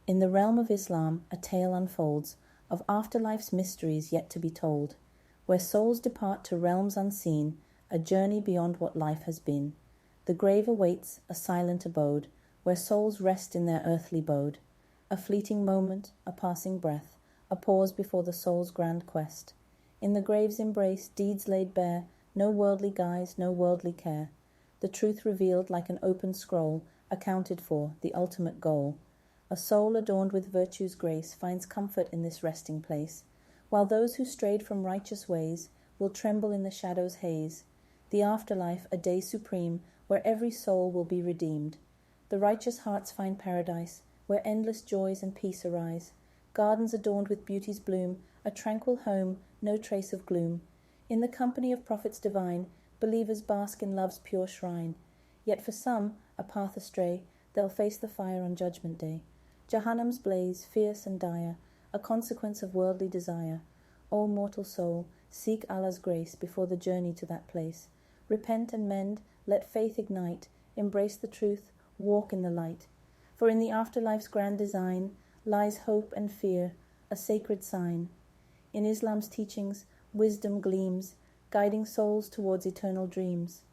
In the realm of Islam, a tale unfolds of afterlife's mysteries yet to be told, where souls depart to realms unseen, a journey beyond what life has been. The grave awaits, a silent abode, where souls rest in their earthly abode. A fleeting moment, a passing breath, a pause before the soul's grand quest. In the grave's embrace, deeds laid bare, no worldly guise, no worldly care. The truth revealed like an open scroll, accounted for, the ultimate goal. A soul adorned with virtue's grace finds comfort in this resting place, while those who strayed from righteous ways will tremble in the shadow's haze. The afterlife, a day supreme, where every soul will be redeemed. The righteous hearts find paradise, where endless joys and peace arise. Gardens adorned with beauty's bloom, a tranquil home, no trace of gloom. In the company of prophets divine, believers bask in love's pure shrine. Yet for some, a path astray, they'll face the fire on Judgment Day. Jahannam's blaze, fierce and dire, a consequence of worldly desire. O mortal soul, seek Allah's grace before the journey to that place. Repent and mend, let faith ignite, embrace the truth, walk in the light. For in the afterlife's grand design lies hope and fear, a sacred sign. In Islam's teachings, wisdom gleams, guiding souls towards eternal dreams.